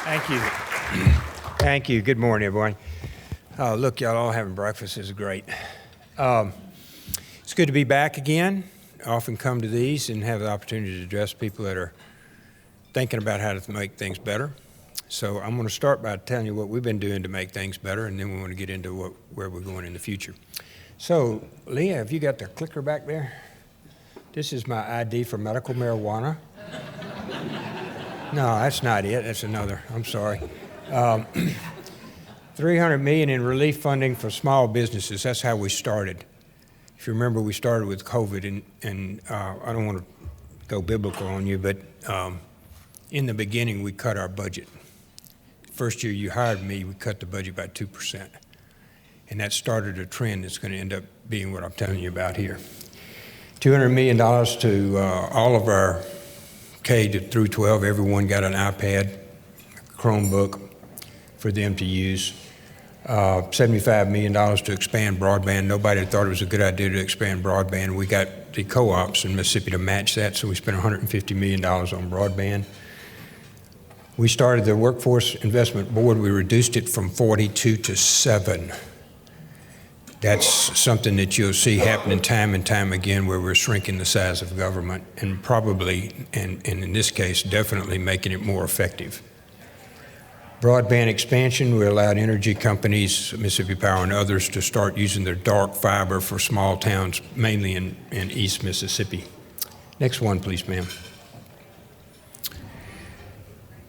Thank you. Thank you. Good morning, everyone. Look, y'all all having breakfast is great. It's good to be back again. I often come to these and have the opportunity to address people that are thinking about how to make things better. So I'm going to start by telling you what we've been doing to make things better, and then we want to get into where we're going in the future. So, Leah, have you got the clicker back there? This is my ID for medical marijuana. No, that's not it. That's another. I'm sorry. $300 million in relief funding for small businesses. That's how we started. If you remember, we started with COVID, and I don't want to go biblical on you, but in the beginning, we cut our budget. First year you hired me, we cut the budget by 2%. And that started a trend that's going to end up being what I'm telling you about here. $200 million to all of our K through 12. Everyone got an iPad, Chromebook for them to use. $75 million to expand broadband. Nobody thought it was a good idea to expand broadband. We got the co-ops in Mississippi to match that, so we spent $150 million on broadband. We started the Workforce Investment Board. We reduced it from 42 to 7. That's something that you'll see happening time and time again, where we're shrinking the size of government and probably, and in this case, definitely making it more effective. Broadband expansion, we allowed energy companies, Mississippi Power and others, to start using their dark fiber for small towns, mainly in East Mississippi. Next one, please, ma'am.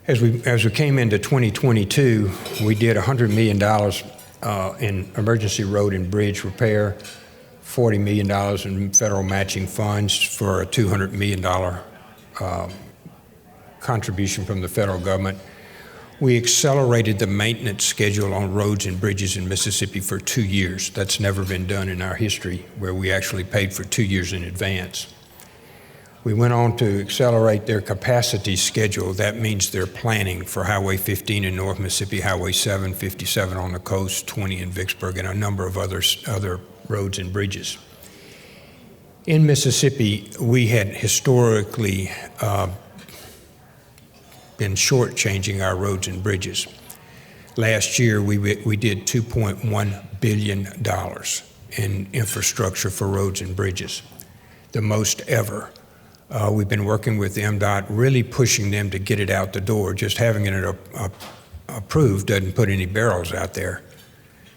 As we came into 2022, we did $100 million in emergency road and bridge repair, $40 million in federal matching funds for a $200 million contribution from the federal government. We accelerated the maintenance schedule on roads and bridges in Mississippi for 2 years. That's never been done in our history, where we actually paid for 2 years in advance. We went on to accelerate their capacity schedule. That means their planning for Highway 15 in North Mississippi, Highway 7, 57 on the coast, 20 in Vicksburg, and a number of other roads and bridges. In Mississippi, we had historically been shortchanging our roads and bridges. Last year, we did $2.1 billion in infrastructure for roads and bridges, the most ever. We've been working with MDOT, really pushing them to get it out the door. Just having it approved doesn't put any barrels out there.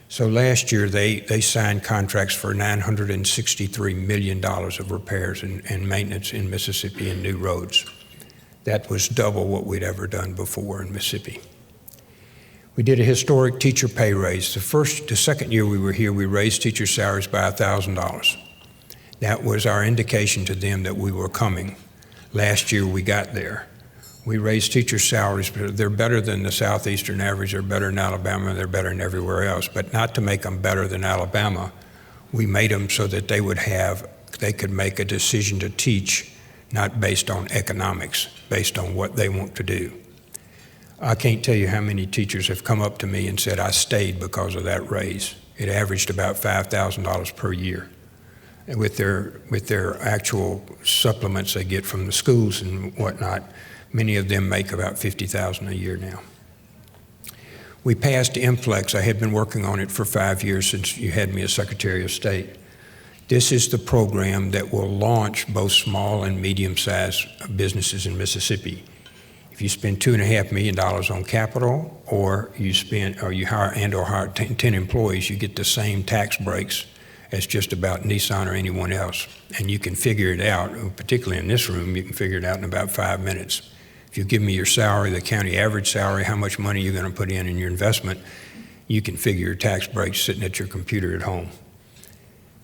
So last year, they signed contracts for $963 million of repairs and maintenance in Mississippi and new roads. That was double what we'd ever done before in Mississippi. We did a historic teacher pay raise. The second year we were here, we raised teacher salaries by $1,000. That was our indication to them that we were coming. Last year we got there. We raised teacher salaries, but they're better than the Southeastern average, they're better in Alabama, they're better than everywhere else. But not to make them better than Alabama, we made them so that they could make a decision to teach, not based on economics, based on what they want to do. I can't tell you how many teachers have come up to me and said, I stayed because of that raise. It averaged about $5,000 per year. And with their actual supplements they get from the schools and whatnot, many of them make about $50,000 a year now. We passed MFLEX. I had been working on it for 5 years since you had me as Secretary of State. This is the program that will launch both small and medium-sized businesses in Mississippi. If you spend $2.5 million on capital, or you hire 10 employees, you get the same tax breaks as just about Nissan or anyone else. And you can figure it out, particularly in this room, you can figure it out in about 5 minutes. If you give me your salary, the county average salary, how much money you're going to put in your investment, you can figure your tax breaks sitting at your computer at home.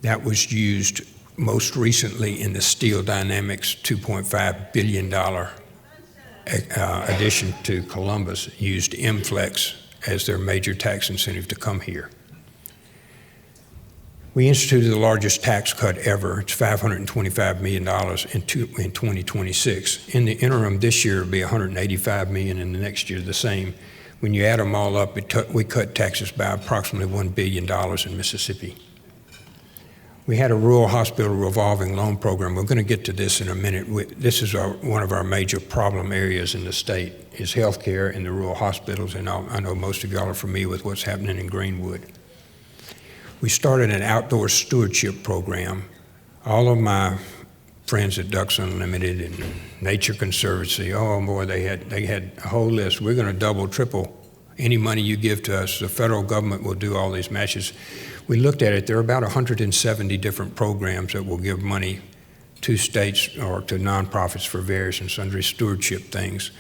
That was used most recently in the Steel Dynamics $2.5 billion addition to Columbus, used MFLEX as their major tax incentive to come here. We instituted the largest tax cut ever. It's $525 million in 2026. In the interim this year, it'll be $185 million, and the next year the same. When you add them all up, we cut taxes by approximately $1 billion in Mississippi. We had a rural hospital revolving loan program. We're going to get to this in a minute. This is one of our major problem areas in the state is healthcare in the rural hospitals, and I know most of y'all are familiar with what's happening in Greenwood. We started an outdoor stewardship program. All of my friends at Ducks Unlimited and Nature Conservancy, oh boy, they had a whole list. We're going to double, triple any money you give to us. The federal government will do all these matches. We looked at it. There are about 170 different programs that will give money to states or to nonprofits for various and sundry stewardship things.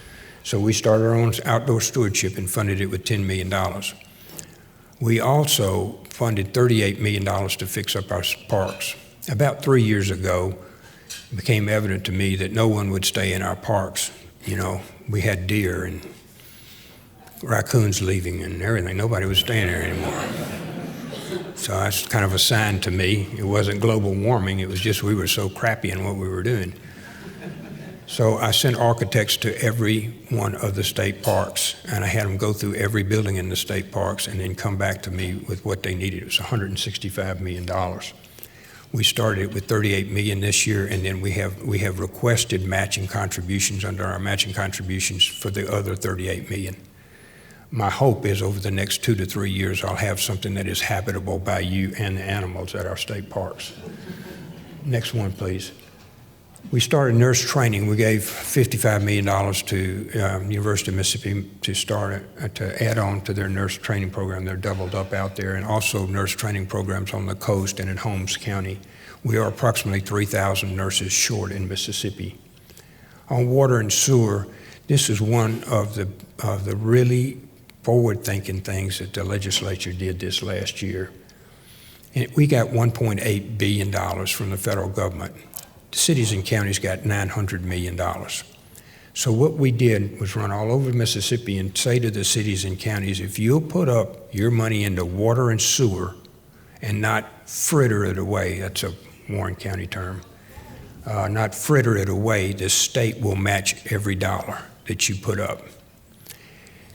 So we started our own outdoor stewardship and funded it with $10 million. We also funded $38 million to fix up our parks. About 3 years ago, it became evident to me that no one would stay in our parks. You know, we had deer and raccoons leaving and everything. Nobody was staying there anymore. So that's kind of a sign to me. It wasn't global warming, it was just we were so crappy in what we were doing. So I sent architects to every one of the state parks, and I had them go through every building in the state parks and then come back to me with what they needed. It was $165 million. We started with $38 million this year, and then we have requested matching contributions under our matching contributions for the other $38 million. My hope is over the next 2 to 3 years, I'll have something that is habitable by you and the animals at our state parks. Next one, please. We started nurse training. We gave $55 million to University of Mississippi to add on to their nurse training program. They're doubled up out there, and also nurse training programs on the coast and in Holmes County. We are approximately 3,000 nurses short in Mississippi. On water and sewer, this is one of the really forward-thinking things that the legislature did this last year. And we got $1.8 billion from the federal government. The cities and counties got $900 million. So what we did was run all over Mississippi and say to the cities and counties, if you'll put up your money into water and sewer and not fritter it away, that's a Warren County term, not fritter it away, the state will match every dollar that you put up.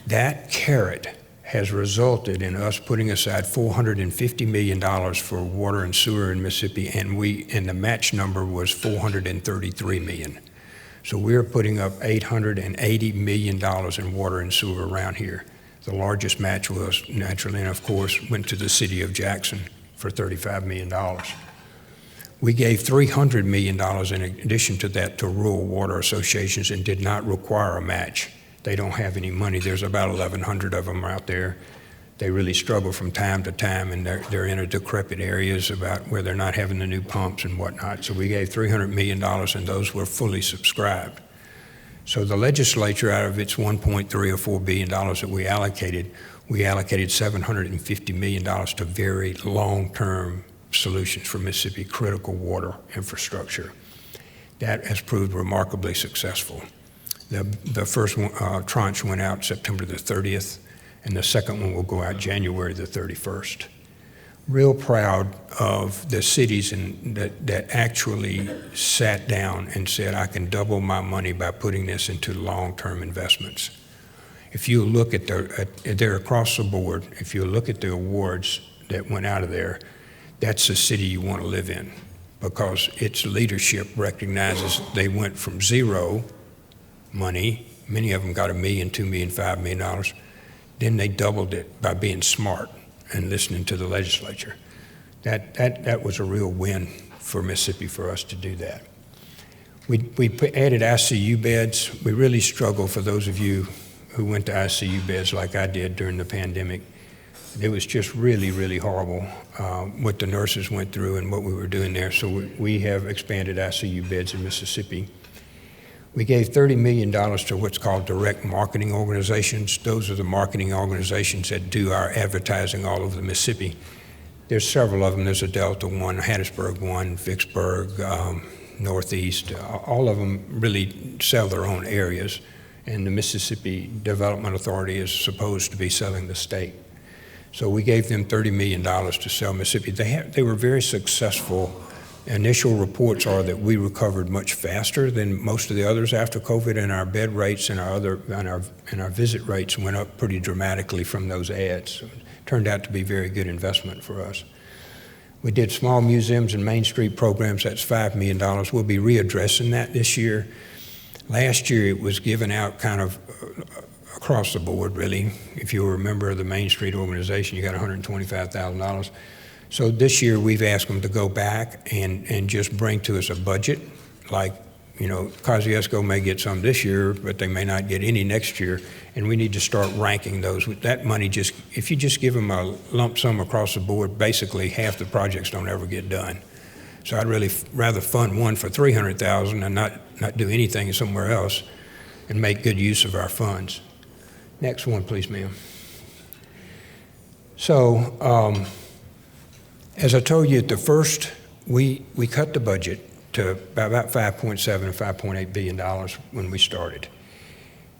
That carrot has resulted in us putting aside $450 million for water and sewer in Mississippi, and the match number was $433 million. So we're putting up $880 million in water and sewer around here. The largest match was naturally, and of course, went to the city of Jackson for $35 million. We gave $300 million in addition to that to rural water associations and did not require a match. They don't have any money. There's about 1,100 of them out there. They really struggle from time to time, and they're in a decrepit areas about where they're not having the new pumps and whatnot. So we gave $300 million, and those were fully subscribed. So the legislature, out of its $1.3 or $4 billion that we allocated $750 million to very long-term solutions for Mississippi critical water infrastructure. That has proved remarkably successful. The first tranche went out September the 30th, and the second one will go out January the 31st. Real proud of the cities that actually sat down and said, I can double my money by putting this into long-term investments. If you look at they're across the board, if you look at the awards that went out of there, that's the city you want to live in, because its leadership recognizes they went from zero money, many of them got $1 million, $2 million, $5 million. Then they doubled it by being smart and listening to the legislature. That was a real win for Mississippi for us to do that. We added ICU beds. We really struggled, for those of you who went to ICU beds like I did during the pandemic. It was just really, really horrible what the nurses went through and what we were doing there. So we have expanded ICU beds in Mississippi. We gave $30 million to what's called direct marketing organizations. Those are the marketing organizations that do our advertising all over Mississippi. There's several of them. There's a Delta one, Hattiesburg one, Vicksburg, Northeast. All of them really sell their own areas, and the Mississippi Development Authority is supposed to be selling the state. So we gave them $30 million to sell Mississippi. They were very successful. Initial reports are that we recovered much faster than most of the others after COVID, and our bed rates and our visit rates went up pretty dramatically from those ads. So it turned out to be a very good investment for us. We did small museums and Main Street programs, that's $5 million. We'll be readdressing that this year. Last year it was given out kind of across the board, really. If you were a member of the Main Street organization, you got $125,000. So this year we've asked them to go back and just bring to us a budget. Like, you know, Kosciuszko may get some this year, but they may not get any next year, and we need to start ranking those. That money just, if you just give them a lump sum across the board, basically half the projects don't ever get done. So I'd really rather fund one for $300,000 and not do anything somewhere else and make good use of our funds. Next one, please, ma'am. So, as I told you at the first, we cut the budget to about $5.7 or $5.8 billion when we started.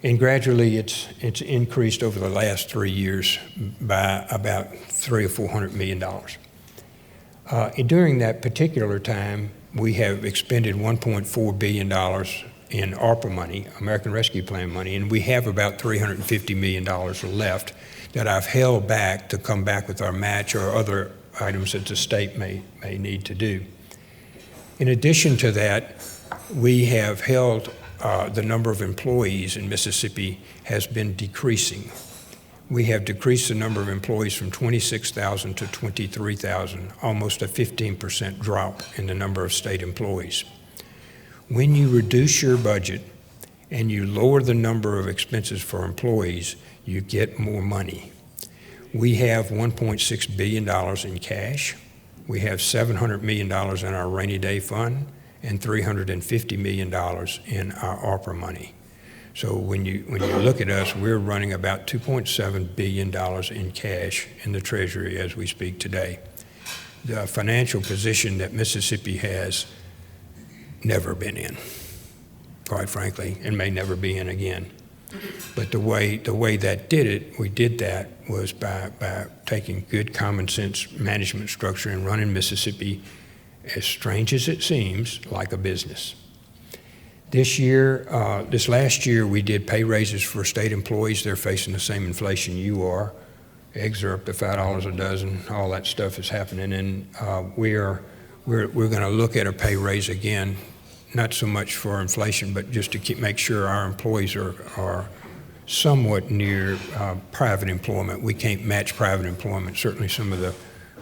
And gradually it's increased over the last 3 years by about $300 or $400 million. During that particular time, we have expended $1.4 billion in ARPA money, American Rescue Plan money, and we have about $350 million left that I've held back to come back with our match or other items that the state may need to do. In addition to that, we have held the number of employees in Mississippi has been decreasing. We have decreased the number of employees from 26,000 to 23,000, almost a 15% drop in the number of state employees. When you reduce your budget and you lower the number of expenses for employees, you get more money. We have $1.6 billion in cash. We have $700 million in our rainy day fund and $350 million in our ARPA money. So when you look at us, we're running about $2.7 billion in cash in the Treasury as we speak today. The financial position that Mississippi has never been in, quite frankly, and may never be in again. But the way that we did that was by taking good common sense management structure and running Mississippi, as strange as it seems, like a business. This last year, we did pay raises for state employees. They're facing the same inflation you are. Eggs are up to $5 a dozen. All that stuff is happening, and we're going to look at a pay raise again. Not so much for inflation, but just to make sure our employees are somewhat near private employment. We can't match private employment, certainly some of the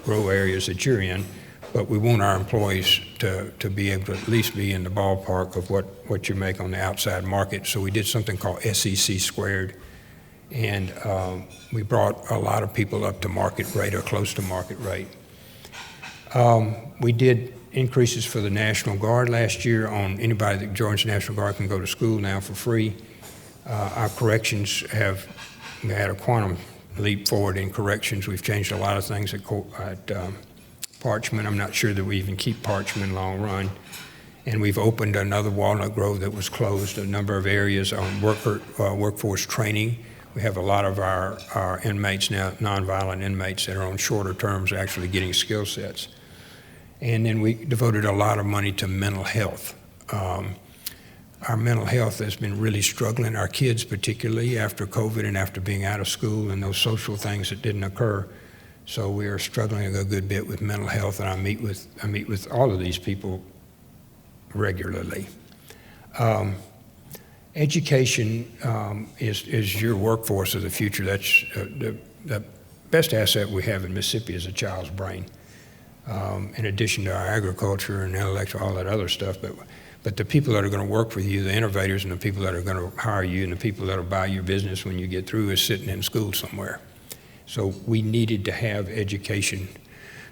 rural areas that you're in, but we want our employees to be able to at least be in the ballpark of what you make on the outside market. So we did something called SEC squared, and we brought a lot of people up to market rate or close to market rate. We did increases for the National Guard last year. On anybody that joins the National Guard can go to school now for free. Our corrections have had a quantum leap forward in corrections. We've changed a lot of things at Parchman. I'm not sure that we even keep Parchman long run. And we've opened another Walnut Grove that was closed, a number of areas on workforce training. We have a lot of our inmates now, nonviolent inmates that are on shorter terms, actually getting skill sets. And then we devoted a lot of money to mental health. Our mental health has been really struggling, our kids particularly after COVID and after being out of school and those social things that didn't occur. So we are struggling a good bit with mental health, and I meet with all of these people regularly. Education is your workforce of the future. That's the best asset we have in Mississippi is a child's brain. In addition to our agriculture and intellectual, all that other stuff, but the people that are going to work for you, the innovators and the people that are going to hire you and the people that will buy your business when you get through is sitting in school somewhere. So we needed to have education.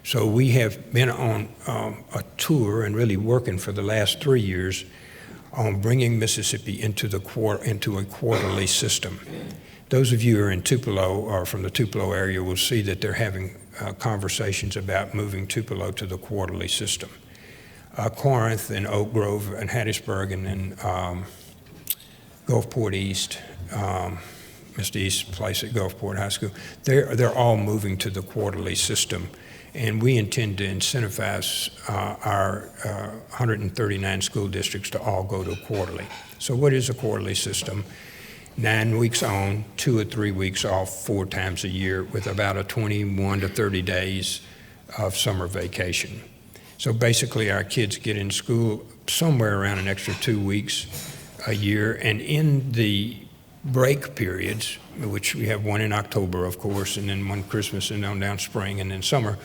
So we have been on a tour and really working for the last 3 years on bringing Mississippi into a quarterly system. Those of you who are in Tupelo or from the Tupelo area will see that they're having conversations about moving Tupelo to the quarterly system. Corinth and Oak Grove and Hattiesburg and then Gulfport East, Mr. East's place at Gulfport High School, they're all moving to the quarterly system. And we intend to incentivize our 139 school districts to all go to quarterly. So what is a quarterly system? 9 weeks on, 2 or 3 weeks off, 4 times a year with about a 21 to 30 days of summer vacation. So basically our kids get in school somewhere around an extra 2 weeks a year, and in the break periods, which we have one in October, of course, and then one Christmas and on down spring and then summer,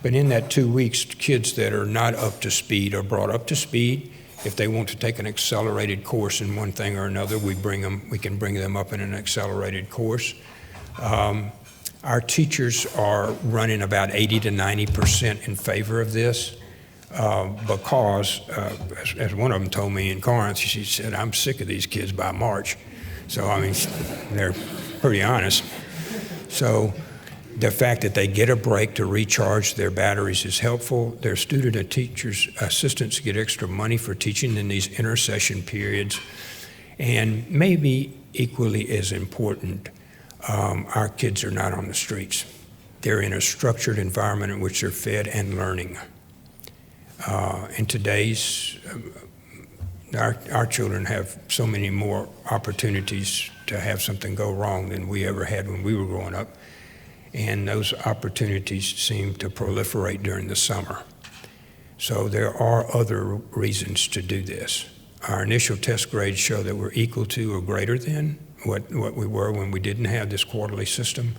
but in that 2 weeks, kids that are not up to speed are brought up to speed. If they want to take an accelerated course in one thing or another, we can bring them up in an accelerated course. Our teachers are running about 80 to 90% in favor of this because, as one of them told me in Corinth, she said, I'm sick of these kids by March. So, I mean, they're pretty honest. So the fact that they get a break to recharge their batteries is helpful. Their student and teachers, assistants get extra money for teaching in these intersession periods. And maybe equally as important, our kids are not on the streets. They're in a structured environment in which they're fed and learning. In today's, our children have so many more opportunities to have something go wrong than we ever had when we were growing up. And those opportunities seem to proliferate during the summer. So there are other reasons to do this. Our initial test grades show that we're equal to or greater than what we were when we didn't have this quarterly system.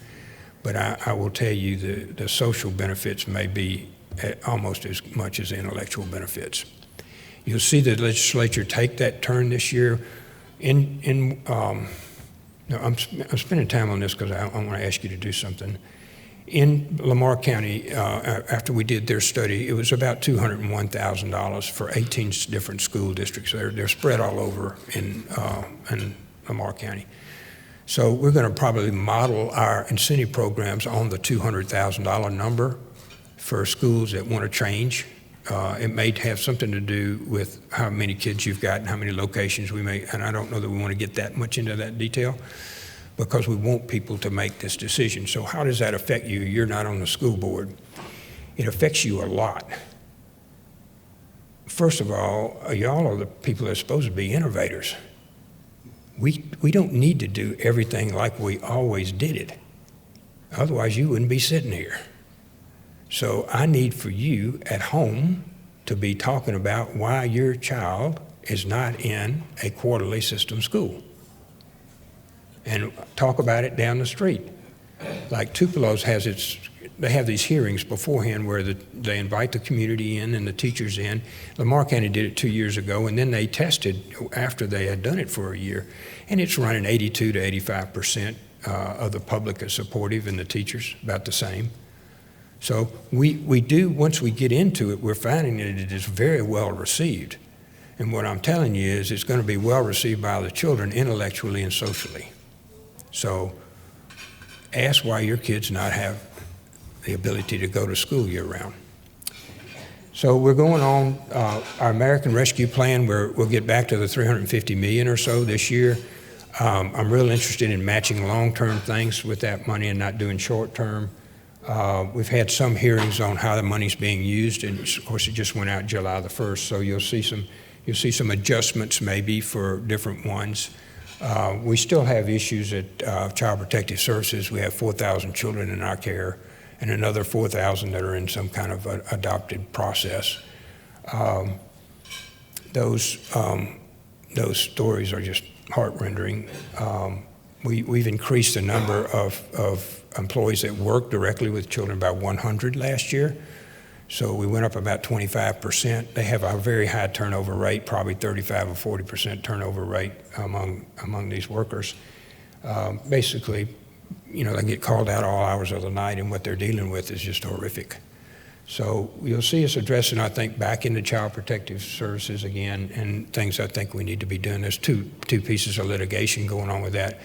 But I will tell you the social benefits may be almost as much as the intellectual benefits. You'll see the legislature take that turn this year. I'm spending time on this because I want to ask you to do something. In Lamar County, after we did their study, it was about $201,000 for 18 different school districts. They're spread all over in Lamar County. So we're going to probably model our incentive programs on the $200,000 number for schools that want to change. It may have something to do with how many kids you've got and how many locations we may, and I don't know that we want to get that much into that detail because we want people to make this decision. So how does that affect you? You're not on the school board. It affects you a lot. First of all, y'all are the people that are supposed to be innovators. We don't need to do everything like we always did it. Otherwise, you wouldn't be sitting here. So I need for you at home to be talking about why your child is not in a quarterly system school. And talk about it down the street. Like Tupelo's they have these hearings beforehand where they invite the community in and the teachers in. Lamar County did it 2 years ago, and then they tested after they had done it for a year. And it's running 82 to 85% of the public is supportive and the teachers about the same. So we do, once we get into it, we're finding that it is very well received. And what I'm telling you is it's going to be well received by the children intellectually and socially. So ask why your kids not have the ability to go to school year round. So we're going on our American Rescue Plan, where we'll get back to the $350 million or so this year. I'm real interested in matching long-term things with that money and not doing short-term. We've had some hearings on how the money's being used, and of course it just went out July the 1st, so you'll see some adjustments maybe for different ones. We still have issues at Child Protective Services. We have 4,000 children in our care and another 4,000 that are in some kind of adopted process. Those stories are just heart-rending. We've increased the number of employees that work directly with children by 100 last year. So we went up about 25%. They have a very high turnover rate, probably 35 or 40% turnover rate among these workers. Basically, they get called out all hours of the night, and what they're dealing with is just horrific. So you'll see us addressing, I think, back into Child Protective Services again, and things I think we need to be doing. There's two pieces of litigation going on with that.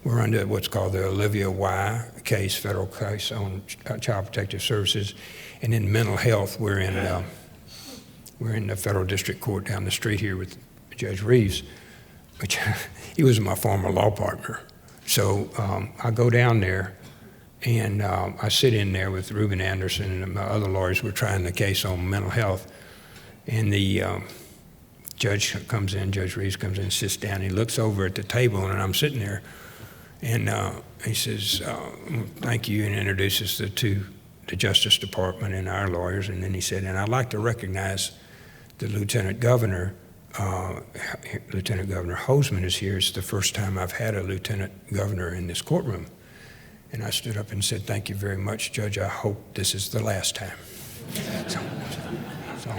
We're under what's called the Olivia Y case, federal case on Child Protective Services. And in mental health, we're in the federal district court down the street here with Judge Reeves, which he was my former law partner. So I go down there, and I sit in there with Reuben Anderson and my other lawyers. We're trying the case on mental health. And the judge comes in, Judge Reeves comes in, sits down, he looks over at the table, and I'm sitting there. And he says, thank you, and introduces the the Justice Department and our lawyers, and then he said, and I'd like to recognize the Lieutenant Governor. Lieutenant Governor Hosemann is here. It's the first time I've had a Lieutenant Governor in this courtroom. And I stood up and said, thank you very much, Judge. I hope this is the last time. So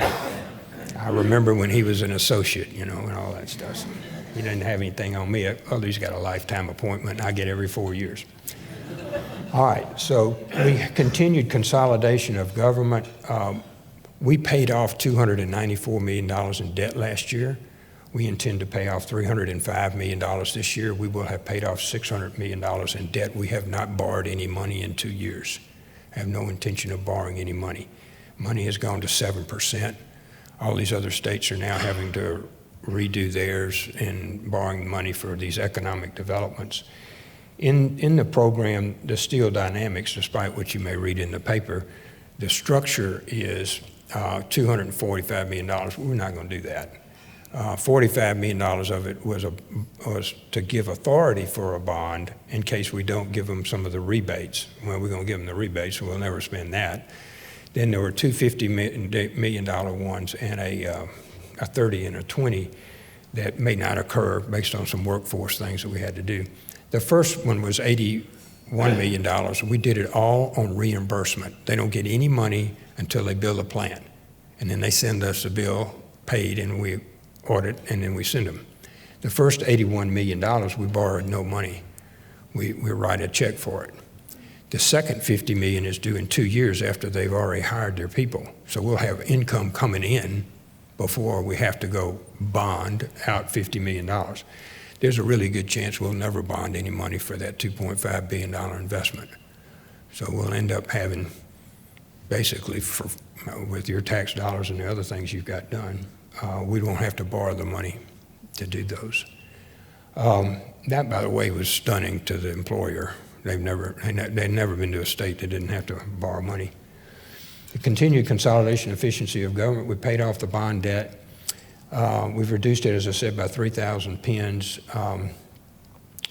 I remember when he was an associate, you know, and all that stuff. So he didn't have anything on me. He's got a lifetime appointment, and I get every 4 years. All right, so we continued consolidation of government. We paid off $294 million in debt last year. We intend to pay off $305 million this year. We will have paid off $600 million in debt. We have not borrowed any money in 2 years. I have no intention of borrowing any money. Money has gone to 7%. All these other states are now having to redo theirs and borrowing money for these economic developments. In the program, the Steel Dynamics, despite what you may read in the paper, the structure is $245 million. We're not going to do that. $45 million of it was to give authority for a bond in case we don't give them some of the rebates. Well, we're going to give them the rebates, so we'll never spend that. Then there were two $50 million ones and a 30 and a 20 that may not occur based on some workforce things that we had to do. The first one was $81 million. We did it all on reimbursement. They don't get any money until they build a plant. And then they send us a bill paid, and we audit, and then we send them. The first $81 million, we borrowed no money. We write a check for it. The second $50 million is due in 2 years after they've already hired their people. So we'll have income coming in before we have to go bond out $50 million. There's a really good chance we'll never bond any money for that $2.5 billion investment. So we'll end up having, basically, with your tax dollars and the other things you've got done, we won't have to borrow the money to do those. That, by the way, was stunning to the employer. They'd never been to a state that didn't have to borrow money. The continued consolidation and efficiency of government, we paid off the bond debt. We've reduced it, as I said, by 3,000 pins.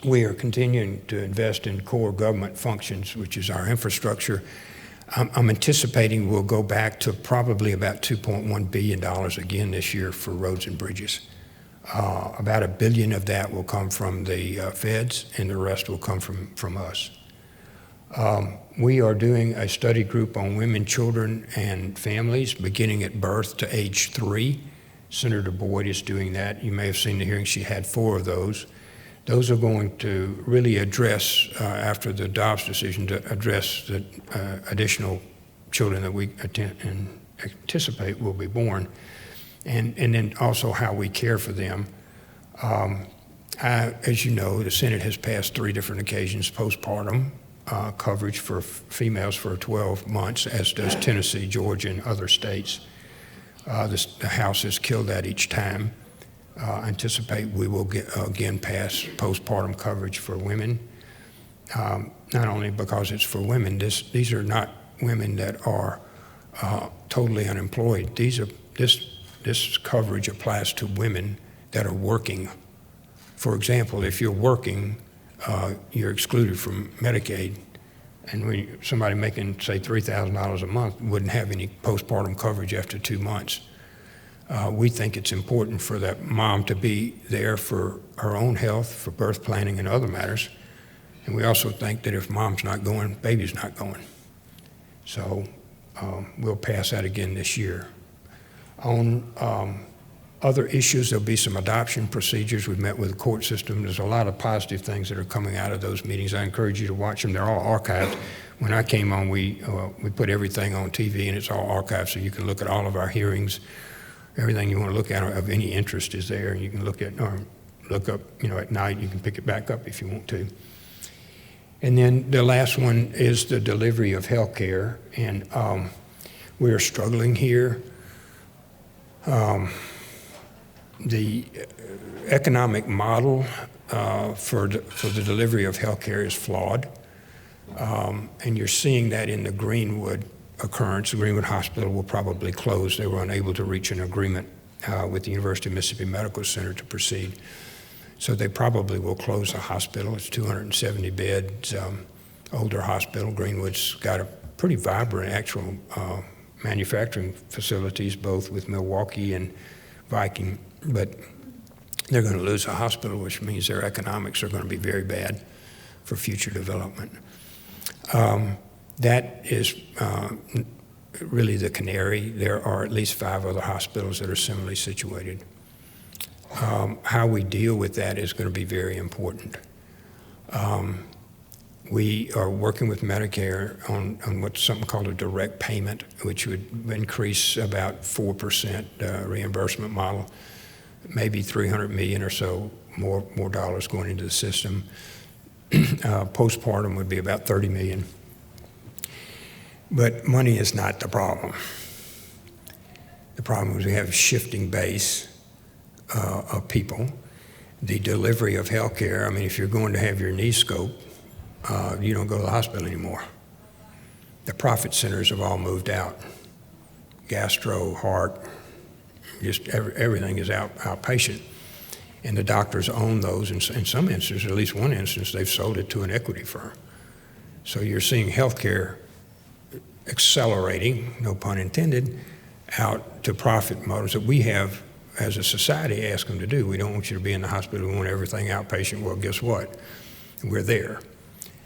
We are continuing to invest in core government functions, which is our infrastructure. I'm anticipating we'll go back to probably about $2.1 billion again this year for roads and bridges. About $1 billion of that will come from the feds, and the rest will come from us. We are doing a study group on women, children, and families beginning at birth to age 3. Senator Boyd is doing that. You may have seen the hearing. She had 4 of those. Those are going to really address, after the Dobbs decision, to address the additional children that we anticipate will be born, and then also how we care for them. As you know, the Senate has passed 3 different occasions postpartum coverage for females for 12 months, as does Tennessee, Georgia, and other states. The House has killed that each time. I anticipate we will again pass postpartum coverage for women, not only because it's for women. These are not women that are totally unemployed. This coverage applies to women that are working. For example, if you're working, you're excluded from Medicaid, and somebody making, say, $3,000 a month wouldn't have any postpartum coverage after 2 months. We think it's important for that mom to be there for her own health, for birth planning and other matters. And we also think that if mom's not going, baby's not going. So we'll pass that again this year. On other issues, there'll be some adoption procedures. We've met with the court system. There's a lot of positive things that are coming out of those meetings. I encourage you to watch them. They're all archived. When I came on, we put everything on TV, and it's all archived, so you can look at all of our hearings. Everything you want to look at of any interest is there. You can look up, at night. You can pick it back up if you want to. And then the last one is the delivery of health care, and we are struggling here. The economic model for the delivery of health care is flawed, and you're seeing that in the Greenwood occurrence. The Greenwood Hospital will probably close. They were unable to reach an agreement with the University of Mississippi Medical Center to proceed. So they probably will close the hospital. It's 270 beds, older hospital. Greenwood's got a pretty vibrant actual manufacturing facilities, both with Milwaukee and Viking, but they're going to lose a hospital, which means their economics are going to be very bad for future development. That is really the canary. There are at least 5 other hospitals that are similarly situated. How we deal with that is going to be very important. We are working with Medicare on what's something called a direct payment, which would increase about 4% reimbursement model, maybe $300 million or so more dollars going into the system. Postpartum would be about $30 million. But money is not the problem. The problem is we have a shifting base of people. The delivery of health care, I mean, if you're going to have your knee scoped, you don't go to the hospital anymore. The profit centers have all moved out. Gastro, heart, just everything is outpatient. And the doctors own those. In some instances, at least one instance, they've sold it to an equity firm. So you're seeing healthcare accelerating, no pun intended, out to profit models that we have, as a society, asked them to do. We don't want you to be in the hospital. We want everything outpatient. Well, guess what? We're there.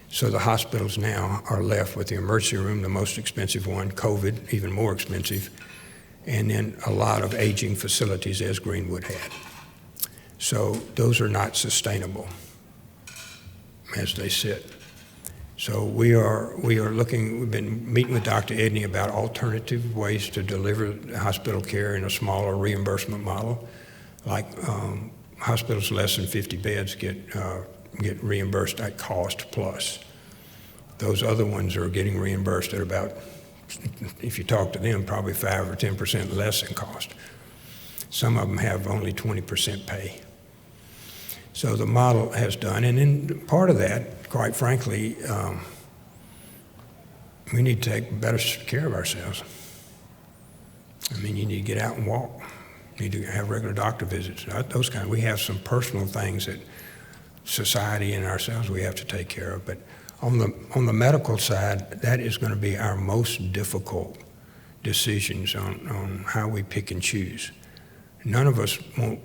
So the hospitals now are left with the emergency room, the most expensive one, COVID, even more expensive, and then a lot of aging facilities, as Greenwood had. So those are not sustainable as they sit. So we are looking, we've been meeting with Dr. Edney about alternative ways to deliver hospital care in a smaller reimbursement model, like hospitals less than 50 beds get reimbursed at cost plus. Those other ones are getting reimbursed at about, if you talk to them, probably 5 or 10% less in cost. Some of them have only 20% pay. So the model has done, and then part of that, quite frankly, we need to take better care of ourselves. I mean, you need to get out and walk. You need to have regular doctor visits. Those kind. We have some personal things that society and ourselves we have to take care of. But on the medical side, that is going to be our most difficult decisions on how we pick and choose. None of us want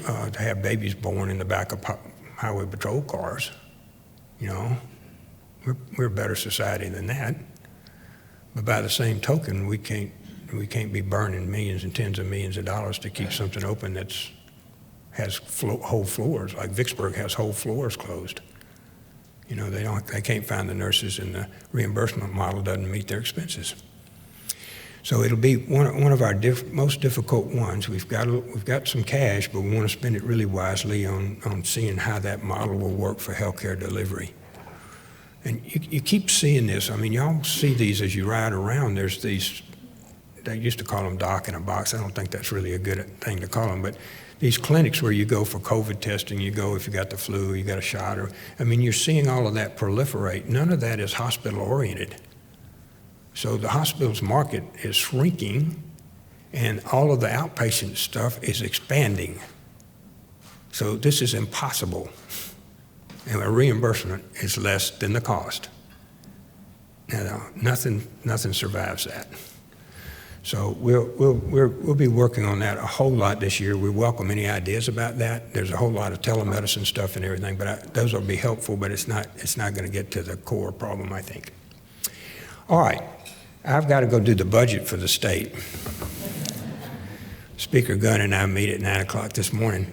to have babies born in the back of highway patrol cars. You know, we're a better society than that. But by the same token, we can't be burning millions and tens of millions of dollars to keep something open that's has whole floors. Like Vicksburg has whole floors closed. You know, they can't find the nurses, and the reimbursement model doesn't meet their expenses. So it'll be one of our most difficult ones. We've got some cash, but we want to spend it really wisely on seeing how that model will work for healthcare delivery. And you keep seeing this. I mean, y'all see these as you ride around. There's these, they used to call them doc in a box. I don't think that's really a good thing to call them, but these clinics where you go for COVID testing, you go if you got the flu, you got a shot, I mean, you're seeing all of that proliferate. None of that is hospital oriented. So the hospital's market is shrinking, and all of the outpatient stuff is expanding. So this is impossible. And a reimbursement is less than the cost. Now, nothing survives that. So we'll be working on that a whole lot this year. We welcome any ideas about that. There's a whole lot of telemedicine stuff and everything, but those will be helpful, but it's not going to get to the core problem, I think. All right, I've got to go do the budget for the state. Speaker Gunn and I meet at 9 o'clock this morning.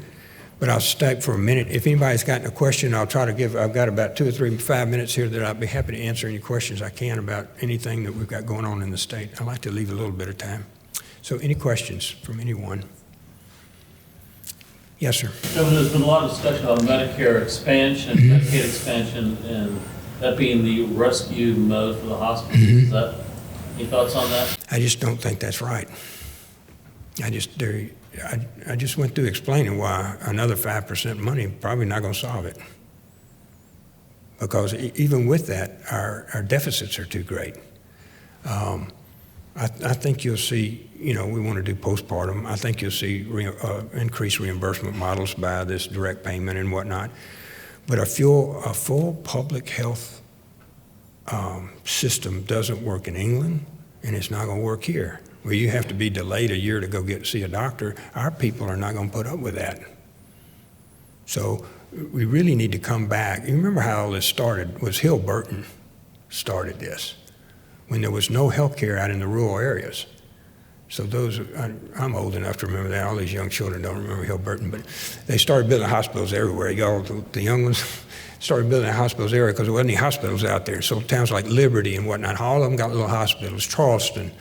But I'll stop for a minute. If anybody's got a question, I'll try to give, I've got about 2 or 3, 5 minutes here that I'll be happy to answer any questions I can about anything that we've got going on in the state. I like to leave a little bit of time. So any questions from anyone? Yes, sir. Governor, there's been a lot of discussion on Medicare expansion, Medicaid expansion, and that being the rescue mode for the hospitals. Is that, any thoughts on that? I just don't think that's right. I just went through explaining why another 5% money probably not going to solve it. Because even with that, our deficits are too great. I think you'll see, you know, we want to do postpartum. I think you'll see increased reimbursement models by this direct payment and whatnot. But a full public health system doesn't work in England, and it's not going to work here, where you have to be delayed a year to go see a doctor. Our people are not going to put up with that. So we really need to come back. You remember how all this started? Was Delbert started this, when there was no health care out in the rural areas. So I'm old enough to remember that. All these young children don't remember Delbert, but they started building hospitals everywhere. The young ones started building hospitals everywhere because there wasn't any hospitals out there. So towns like Liberty and whatnot, all of them got little hospitals. Charleston.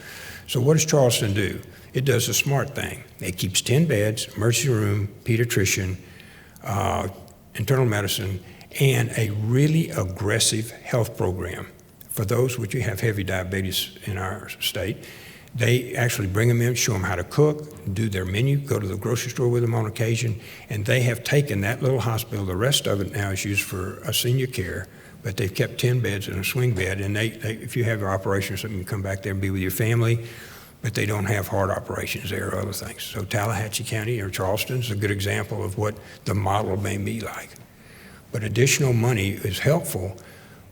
So what does Charleston do? It does a smart thing. It keeps 10 beds, emergency room, pediatrician, internal medicine, and a really aggressive health program. For those which you have heavy diabetes in our state, they actually bring them in, show them how to cook, do their menu, go to the grocery store with them on occasion, and they have taken that little hospital. The rest of it now is used for a senior care, but they've kept 10 beds and a swing bed, and if you have an operation or something, you come back there and be with your family, but they don't have heart operations there or other things. So Tallahatchie County or Charleston is a good example of what the model may be like. But additional money is helpful,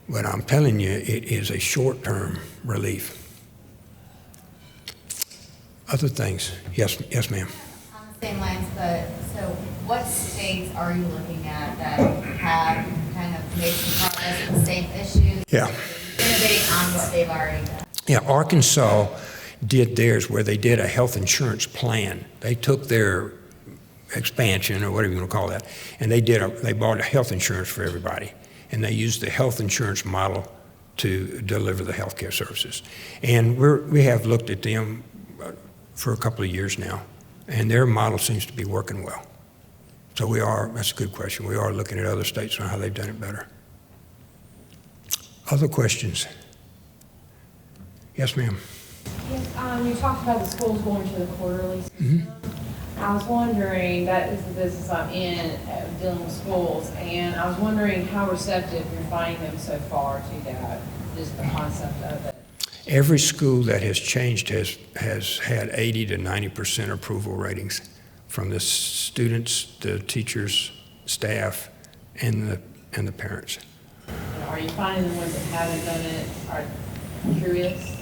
but I'm telling you, it is a short-term relief. Other things? Yes, ma'am. On the same lines, so what states are you looking at that have kind of made some progress with the same issues? Yeah. Innovating on what they've already done. Yeah, Arkansas did theirs where they did a health insurance plan. They took their expansion, or whatever you want to call that, and they bought a health insurance for everybody, and they used the health insurance model to deliver the health care services. And we have looked at them for a couple of years now, and their model seems to be working well. So that's a good question. We are looking at other states and how they've done it better. Other questions? Yes, ma'am. Yes, you talked about the schools going to the quarterly system. I was wondering, that is the business I'm in, dealing with schools, and I was wondering how receptive you're finding them so far to that, just the concept of it. Every school that has changed has had 80 to 90% approval ratings from the students, the teachers, staff, and the parents. Are you finding the ones that haven't done it are curious?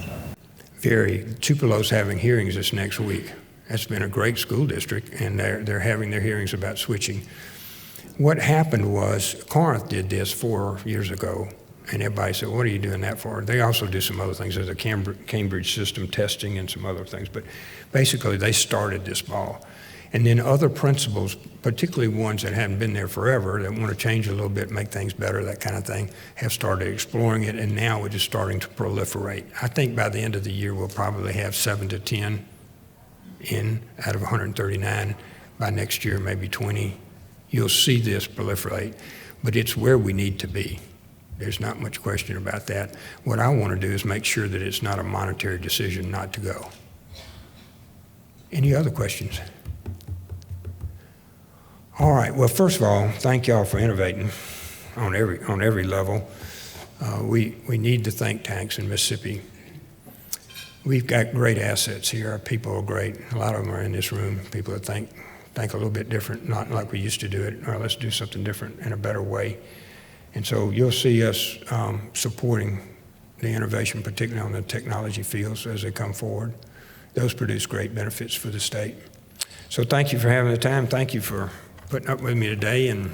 Very. Tupelo's having hearings this next week. That's been a great school district, and they're having their hearings about switching. What happened was Corinth did this 4 years ago, and everybody said, what are you doing that for? They also do some other things. There's a Cambridge system testing and some other things, but basically they started this ball. And then other principals, particularly ones that haven't been there forever, that want to change a little bit, make things better, that kind of thing, have started exploring it, and now it is starting to proliferate. I think by the end of the year, we'll probably have 7 to 10 out of 139. By next year, maybe 20. You'll see this proliferate, but it's where we need to be. There's not much question about that. What I want to do is make sure that it's not a monetary decision not to go. Any other questions? All right, well, first of all, thank y'all for innovating on every level. We need the think tanks in Mississippi. We've got great assets here. Our people are great. A lot of them are in this room, people that think a little bit different, not like we used to do it, or let's do something different in a better way. And so you'll see us supporting the innovation, particularly on the technology fields as they come forward. Those produce great benefits for the state. So thank you for having the time. Thank you for putting up with me today, and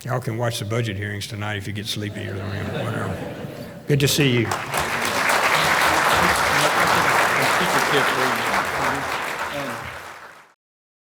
y'all can watch the budget hearings tonight if you get sleepy or whatever. Good to see you.